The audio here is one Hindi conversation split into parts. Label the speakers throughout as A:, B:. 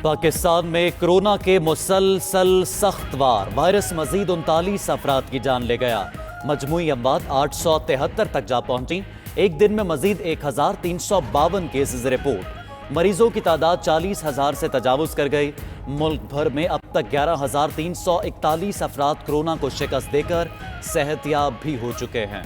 A: पाकिस्तान में कोरोना के मुसलसल सख्त वार, वायरस मजीद 39 अफराद की जान ले गया। मजमूई अमवात 873 तक जा पहुंची। एक दिन में मजीद 1352 केसेज रिपोर्ट। मरीजों की तादाद 40,000 से तजावुज कर गई। मुल्क भर में अब तक 11,341 अफराद कोरोना को शिकस्त देकर सेहतयाब भी हो चुके हैं।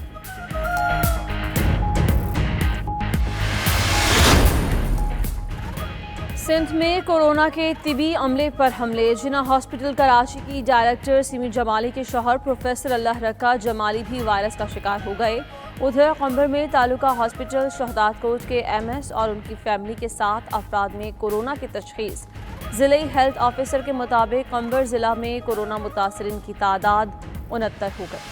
B: सिंध में कोरोना के तिबी अमले पर हमले। जिना हॉस्पिटल कराची की डायरेक्टर सिमी जमाली के शौहर प्रोफेसर अल्लाह रक्का जमाली भी वायरस का शिकार हो गए। उधर कंबर में तालुका हॉस्पिटल शहदाद कोट के MS और उनकी फैमिली के 7 अफराद में कोरोना की तशखीस। जिले हेल्थ ऑफिसर के मुताबिक कंबर जिला में कोरोना मुतासरीन की तादाद 69 हो गई।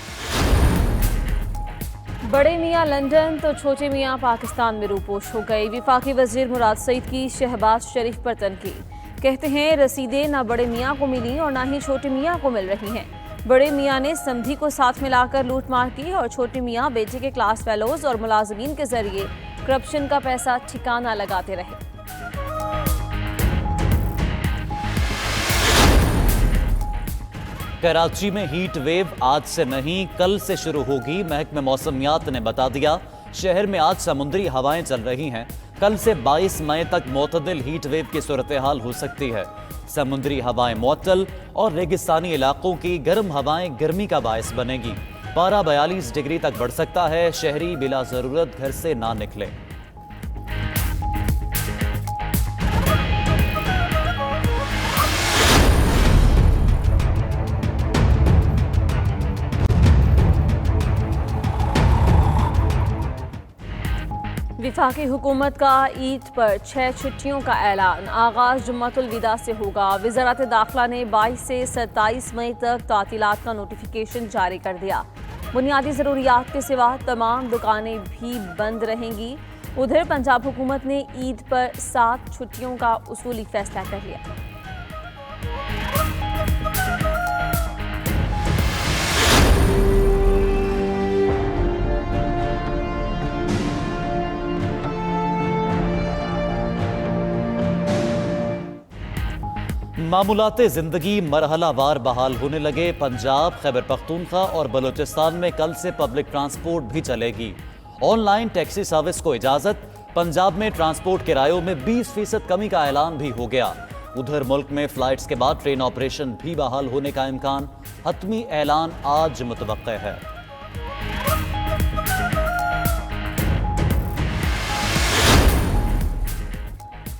B: बड़े मियाँ लंदन तो छोटे मियाँ पाकिस्तान में रूपोश हो गई। विफाकी वजीर मुराद सईद की शहबाज शरीफ पर तनकीद। कहते हैं रसीदें ना बड़े मियाँ को मिली और ना ही छोटे मियाँ को मिल रही हैं। बड़े मियाँ ने समधी को साथ मिलाकर लूटमार की और छोटे मियाँ बेटे के क्लास फेलोज और मुलाजमीन के जरिए करप्शन का पैसा ठिकाना लगाते रहे।
A: कराची में हीट वेव आज से नहीं कल से शुरू होगी। महकमे मौसमियात ने बता दिया, शहर में आज समुद्री हवाएं चल रही हैं। कल से 22 मई तक मोतदिल हीट वेव की सूरत हाल हो सकती है। समुद्री हवाएं मुअत्तल और रेगिस्तानी इलाकों की गर्म हवाएं गर्मी का बायस बनेगी। पारा 42 डिग्री तक बढ़ सकता है। शहरी बिला जरूरत घर से ना निकले।
B: विफाकी हुकूमत का ईद पर 6 छुट्टियों का ऐलान। आगाज जुम्मतुल विदा से होगा। वज़ारत दाखिला ने 22 से 27 मई तक तातीलात का नोटिफिकेशन जारी कर दिया। बुनियादी ज़रूरियात के सिवा तमाम दुकानें भी बंद रहेंगी। उधर पंजाब हुकूमत ने ईद पर 7 छुट्टियों का उसूली फैसला कर लिया।
A: मामूलाते जिंदगी मरहलावार बहाल होने लगे। पंजाब, खैबर पख्तूनख्वा और बलूचिस्तान में कल से पब्लिक ट्रांसपोर्ट भी चलेगी। ऑनलाइन टैक्सी सर्विस को इजाजत। पंजाब में ट्रांसपोर्ट किरायों में 20% कमी का ऐलान भी हो गया। उधर मुल्क में फ्लाइट्स के बाद ट्रेन ऑपरेशन भी बहाल होने का इम्कान। हतमी ऐलान आज मुतवक्के है।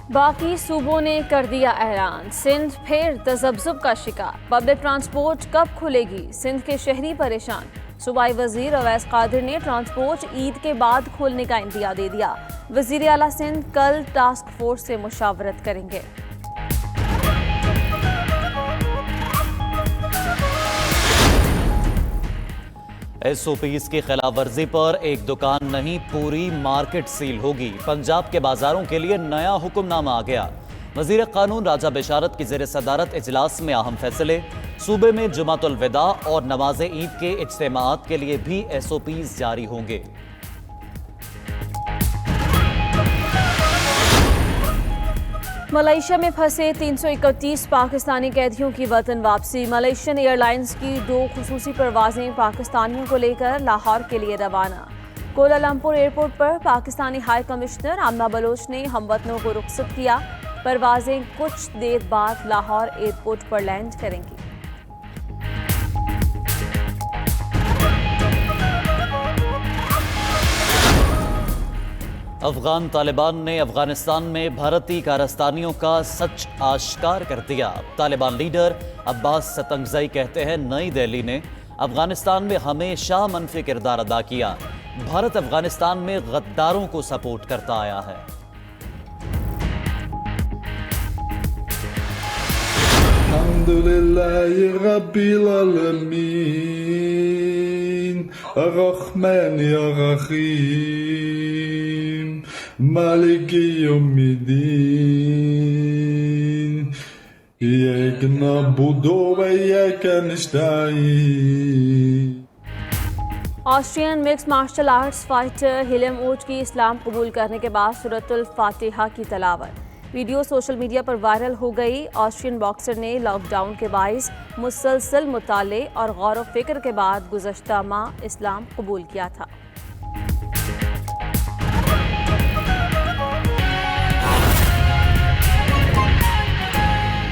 B: बाकी सूबों ने कर दिया ऐलान। सिंध फिर तजब्जुब का शिकार। पब्लिक ट्रांसपोर्ट कब खुलेगी? सिंध के शहरी परेशान। सूबाई वजीर अवैस कादिर ने ट्रांसपोर्ट ईद के बाद खोलने का इंदिया दे दिया। वजीर आला सिंध कल टास्क फोर्स से मुशावरत करेंगे।
A: SOPs की खिलाफ वर्जी पर एक दुकान नहीं पूरी मार्केट सील होगी। पंजाब के बाजारों के लिए नया हुक्मनामा आ गया। वजीर कानून राजा बिशारत की ज़ेर सदारत इजलास में अहम फैसले। सूबे में जुमातुल विदा और नमाज ईद के इज्तिमाअत के लिए भी SOPs जारी होंगे।
B: मलेशिया में फंसे 331 पाकिस्तानी कैदियों की वतन वापसी। मलेशियन एयरलाइंस की 2 खुसूसी परवाजें पाकिस्तानियों को लेकर लाहौर के लिए रवाना। कोलालमपुर एयरपोर्ट पर पाकिस्तानी हाई कमिश्नर आमना बलोच ने हमवतनों को रुखसत किया। परवाजें कुछ देर बाद लाहौर एयरपोर्ट पर लैंड करेंगी।
A: अफगान तालिबान ने अफगानिस्तान में भारतीय कारस्तानियों का सच आश्कार कर दिया। तालिबान लीडर अब्बास सतंगज़ई कहते हैं, नई दिल्ली ने अफगानिस्तान में हमेशा मनफी किरदार अदा किया। भारत अफगानिस्तान में गद्दारों को सपोर्ट करता आया है।
C: अल्हम्दुलिल्लाहि रब्बिल आलमीन अर्रहमान अर्रहीम मालिकी यौमिद्दीन इय्याक नअबुदु व इय्याक नस्तईन।
B: Austrian mixed martial arts fighter हिलेम ओट की इस्लाम कबूल करने के बाद सूरतुल फातिहा की तलावत। वीडियो सोशल मीडिया पर वायरल हो गई। ऑस्ट्रियन बॉक्सर ने लॉकडाउन के बाइस मुसलसल मुताले और गौर व फिक्र के बाद गुज़श्ता माह इस्लाम कबूल किया था।